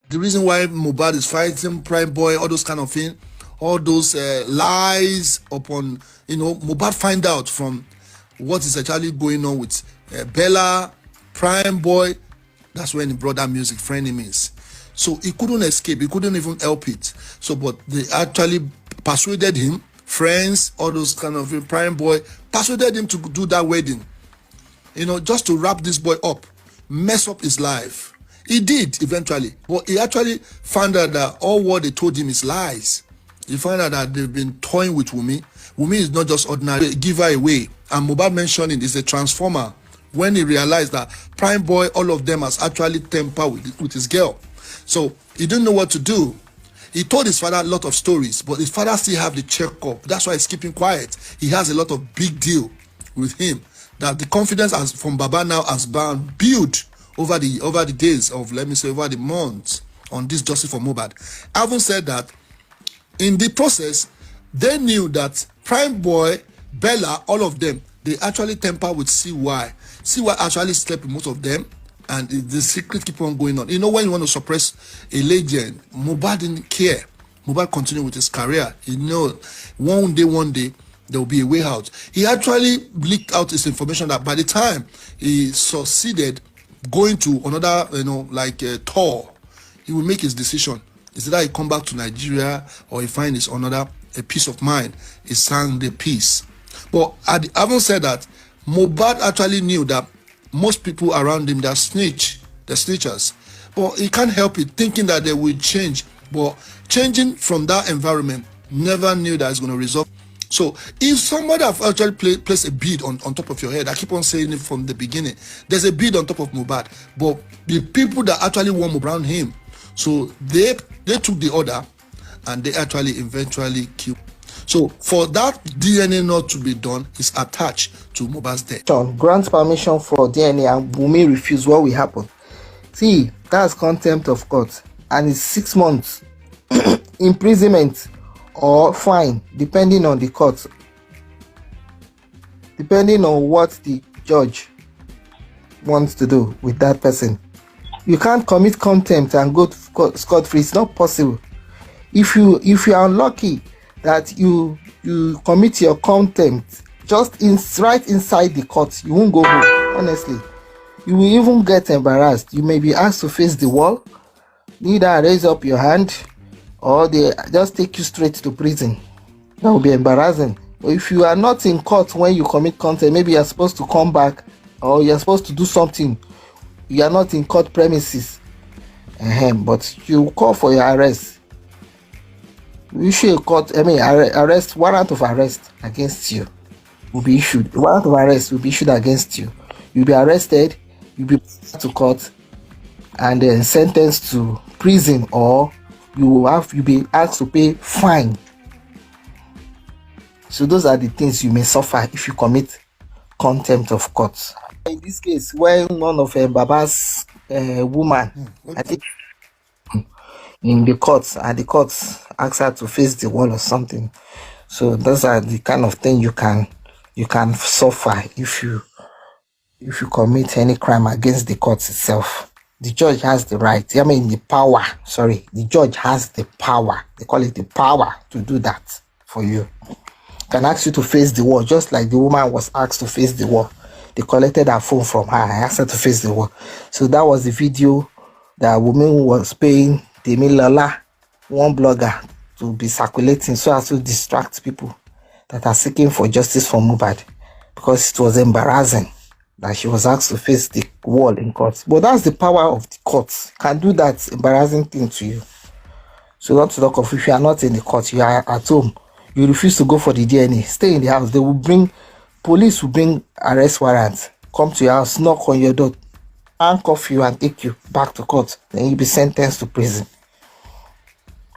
The reason why Mohbad is fighting Prime Boy, all those kind of things, all those lies upon, Mohbad find out from what is actually going on with Bella, Prime Boy. That's when he brought that music, Frenemies. So he couldn't escape. He couldn't even help it. So, but they actually persuaded him, friends, all those kind of Prime Boy, persuaded him to do that wedding. Just to wrap this boy up, mess up his life. He did eventually, but he actually found out that all what they told him is lies. He found out that they've been toying with Wunmi. Wunmi is not just ordinary, give her away. And Mohbad mentioned it is a transformer. When he realized that Prime Boy, all of them has actually tempered with his girl. So he didn't know what to do. He told his father a lot of stories, but his father still have the checkup. That's why he's keeping quiet. He has a lot of big deal with him. That the confidence from Baba now has been built over the days of, let me say, over the months on this justice for Mohbad. Having said that, in the process, they knew that Prime Boy, Bella, all of them, they actually temper with CY. CY actually slept with most of them, and the secret keep on going on. When you want to suppress a legend, Mohbad didn't care. Mohbad continued with his career. One day, there will be a way out. He actually leaked out his information that by the time he succeeded going to another, tour, he will make his decision. Is that he come back to Nigeria or he find his another a peace of mind? He sang the peace. But having said that, Mohbad actually knew that most people around him, they're snitchers. But he can't help it, thinking that they will change. But changing from that environment, never knew that it's going to resolve. So if somebody have actually placed a bead on top of your head, I keep on saying it from the beginning, there's a bead on top of Mohbad, but the people that actually want around him, so they took the order and they actually eventually killed. So for that DNA not to be done is attached to Mohbad's death. John grants permission for DNA and Wunmi refuse. What will happen? See, that's contempt of court, and it's 6 months imprisonment or fine, depending on the court, depending on what the judge wants to do with that person. You can't commit contempt and go scot-free. It's not possible. If you are unlucky that you commit your contempt just right inside the court, you won't go home. Honestly, you will even get embarrassed. You may be asked to face the wall, neither raise up your hand, or they just take you straight to prison. That will be embarrassing. But if you are not in court when you commit contempt, maybe you are supposed to come back or you are supposed to do something, you are not in court premises, but you call for your arrest. You issue arrest warrant of arrest against you will be issued. The warrant of arrest will be issued against you. You'll be arrested, you'll be brought to court, and then sentenced to prison, or you'll be asked to pay fine. So those are the things you may suffer if you commit contempt of court. In this case, when none of Baba's woman, I think, in the courts, and the courts ask her to face the wall or something. So those are the kind of thing you can suffer if you commit any crime against the court itself. The judge has the right, the power, the judge has the power, they call it the power to do that for you. Can ask you to face the wall, just like the woman was asked to face the wall. They collected her phone from her and asked her to face the wall. So that was the video that woman was paying Demilola, one blogger, to be circulating so as to distract people that are seeking for justice for Mohbad, because it was embarrassing that she was asked to face the wall in court. But that's the power of the court. Can do that embarrassing thing to you. So not to talk of if you are not in the court, you are at home, you refuse to go for the DNA, stay in the house. Police will bring arrest warrants, come to your house, knock on your door, handcuff you and take you back to court. Then you'll be sentenced to prison.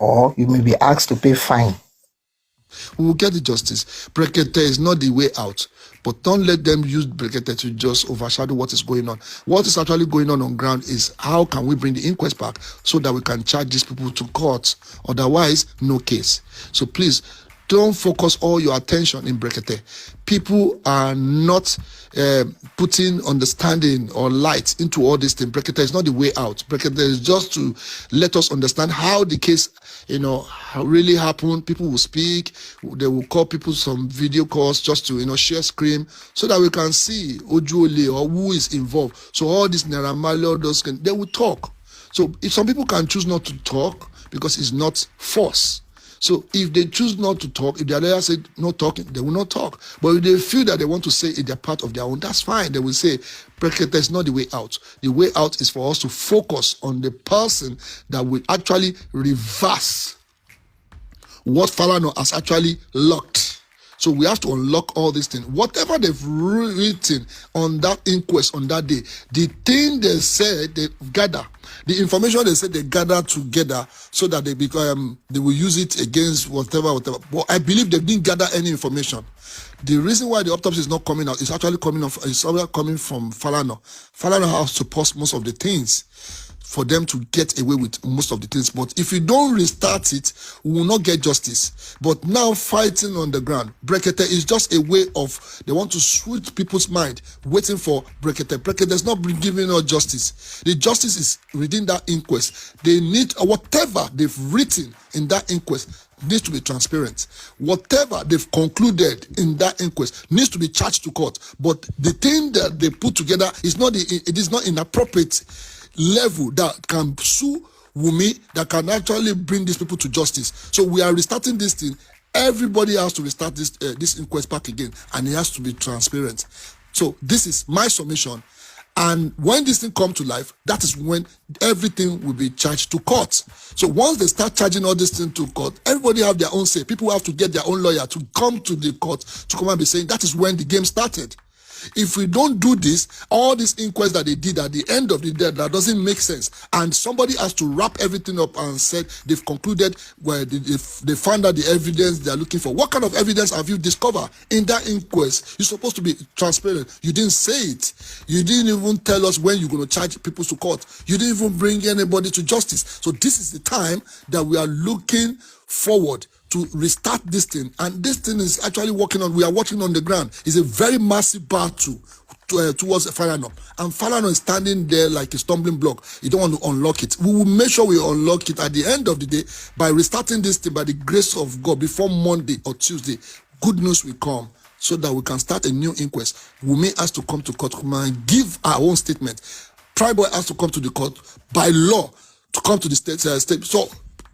Or you may be asked to pay fine. We will get the justice. Brekete is not the way out. But don't let them use Brekete to just overshadow what is going on. What is actually going on ground is how can we bring the inquest back so that we can charge these people to court. Otherwise, no case. So please, Don't focus all your attention in Brekete. People are not putting understanding or light into all this thing. Brekete is not the way out. Brekete is just to let us understand how the case, really happened. People will speak. They will call people some video calls just to, share screen so that we can see Ojuole or who is involved. So all this Naira Marley, all those, they will talk. So if some people can choose not to talk because it's not force. So if they choose not to talk, if their lawyer said no talking, they will not talk. But if they feel that they want to say it, they're part of their own, that's fine. They will say, Brekete is not the way out. The way out is for us to focus on the person that will actually reverse what Falana has actually locked. So we have to unlock all these things. Whatever they've written on that inquest on that day, the thing they said they gather, the information they said they gather together so that they will use it against whatever. But I believe they didn't gather any information. The reason why the autopsy is not coming out is actually coming from Falana. Falana has to post most of the things for them to get away with most of the things. But if you don't restart it, we will not get justice. But now fighting on the ground, Brekete is just a way of, they want to switch people's mind, waiting for Brekete. Brekete is not giving us justice. The justice is within that inquest. They need, whatever they've written in that inquest needs to be transparent. Whatever they've concluded in that inquest needs to be charged to court. But the thing that they put together is not, it is not inappropriate level that can sue Wumi, that can actually bring these people to justice. So we are restarting this thing. Everybody has to restart this inquest back again, and it has to be transparent. So this is my submission. And when this thing comes to life, that is when everything will be charged to court. So once they start charging all this thing to court, everybody have their own say. People have to get their own lawyer to come to the court to come and be saying that is when the game started. If we don't do this, all these inquests that they did at the end of the day, that doesn't make sense. And somebody has to wrap everything up and said they've concluded where they found out the evidence they're looking for. What kind of evidence have you discovered in that inquest? You're supposed to be transparent. You didn't say it. You didn't even tell us when you're going to charge people to court. You didn't even bring anybody to justice. So this is the time that we are looking forward to restart this thing, and this thing is actually working on. We are watching on the ground. It's a very massive battle towards Falana, and Falana is standing there like a stumbling block. You don't want to unlock it. We will make sure we unlock it at the end of the day by restarting this thing by the grace of God before Monday or Tuesday. Good news will come so that we can start a new inquest. Wunmi has to come to court and give our own statement. Primboy has to come to the court by law to come to the state. So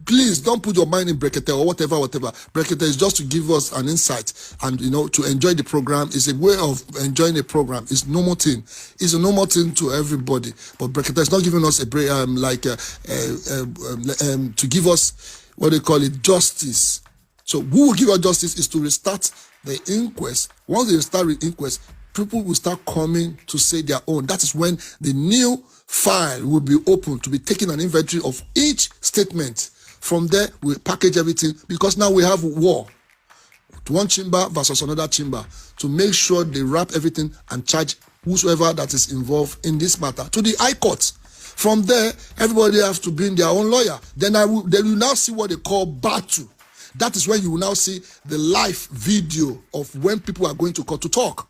please don't put your mind in Brekete or whatever. Brekete is just to give us an insight and, to enjoy the program. It's a way of enjoying a program. It's normal thing. It's a normal thing to everybody. But Brekete is not giving us a break, to give us, what they call it, justice. So who will give us justice is to restart the inquest. Once they restart the inquest, people will start coming to say their own. That is when the new file will be open to be taking an inventory of each statement. From there, we package everything because now we have war. One chamber versus another chamber to make sure they wrap everything and charge whosoever that is involved in this matter to the High Court. From there, everybody has to bring their own lawyer. Then they will now see what they call battle. That is when you will now see the live video of when people are going to court to talk.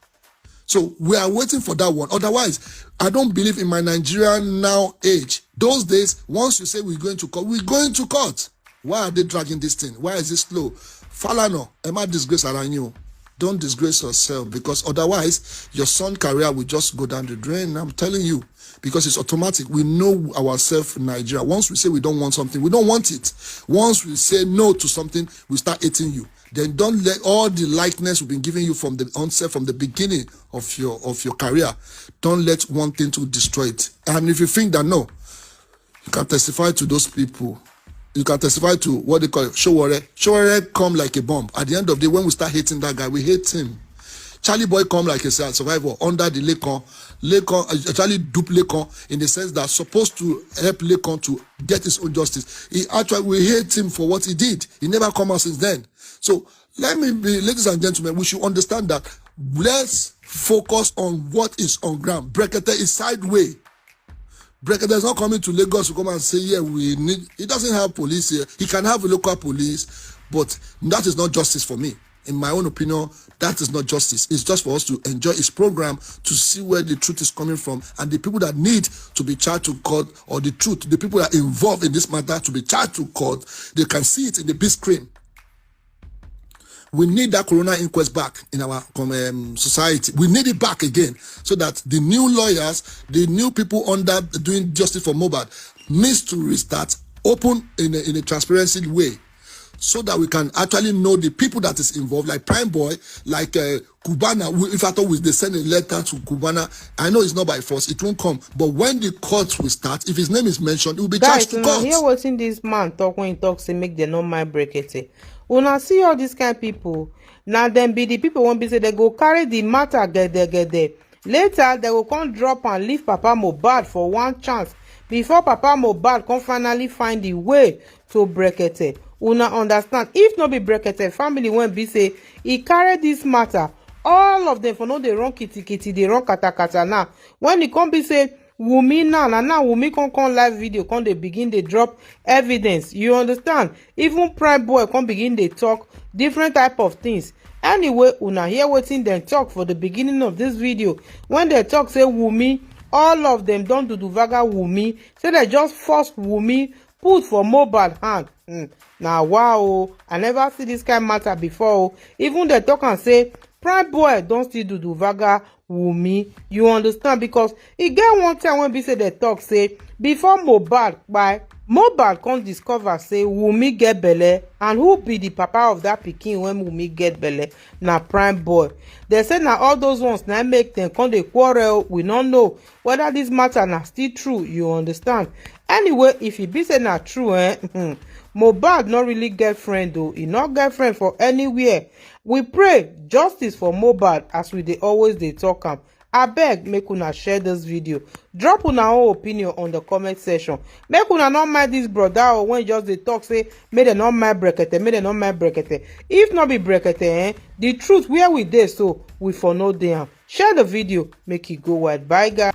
So we are waiting for that one. Otherwise, I don't believe in my Nigerian now age. Those days, once you say we're going to court, we're going to court. Why are they dragging this thing? Why is it slow? Falana, am I disgrace around you? Don't disgrace yourself, because otherwise your son's career will just go down the drain. I'm telling you, because it's automatic. We know ourselves in Nigeria. Once we say we don't want something, we don't want it. Once we say no to something, we start hating you. Then don't let all the likeness we've been giving you from the onset, from the beginning of your career, don't let one thing to destroy it. And if you think that no, you can testify to those people. You can testify to what they call it, Showore. Showore come like a bomb. At the end of the day, when we start hating that guy, we hate him. Charlie Boy come like a survivor under the Lekon, Charlie dupe Lekon in the sense that supposed to help Lekon to get his own justice. We hate him for what he did. He never come out since then. So ladies and gentlemen, we should understand that let's focus on what is on ground. Brekete is sideways. Brekete is not coming to Lagos to come and say, yeah, we need. He doesn't have police here. He can have a local police, But that is not justice for me. In my own opinion, that is not justice. It's just for us to enjoy his program, to see where the truth is coming from, and the people that need to be charged to court, or the truth, the people that are involved in this matter to be charged to court, they can see it in the big screen. We need that corona inquest back in our society. We need it back again, so that the new lawyers, the new people under doing justice for Mohbad, needs to restart, open in a transparency way, so that we can actually know the people that is involved, like Primeboy, like Cubana. If I thought they send a letter to Cubana, I know it's not by force, it won't come. But when the court will start, if his name is mentioned, it will be charged to court. Guys, hear what's in this man talk when he talks, say make them not mind break it. Una see all these kind of people. Now them be the people won't be say they go carry the matter get there. Later they will come drop and leave Papa Mohbad for one chance before Papa Mohbad can finally find the way to break it. Una understand? If no be Brekete family when be say he carry this matter, all of them for no they run kitty, they run kata now. When he come be say Wumi now Wumi come live video, come they begin they drop evidence. You understand? Even Primeboy come begin they talk different type of things. Anyway, una hear wetin them talk for the beginning of this video. When they talk say Wumi, all of them don't do vaga Wumi, say they just force Wumi put for Mohbad hand. Now wow, I never see this kind of matter before. Even they talk and say Primeboy don't still do vaga Wumi. You understand? Because e get one time when be say they talk say before Mohbad come discover say Wumi get belle, and who be the papa of that pikin when Wumi get belle? Na Primeboy. They say na all those ones na make them come dey quarrel. We don't know whether this matter na still true. You understand? Anyway, if e be say na true, Mohbad not really get friend though. He not get friend for anywhere. We pray justice for Mohbad as we always talk am. Abeg make una share this video. Drop una own opinion on the comment section. Make una not mind this brother or when just they talk say make dem not mind Brekete, make dem not mind Brekete. If not be Brekete, the truth where we dey so we for no dey am. Share the video, make it go wide. Bye guys.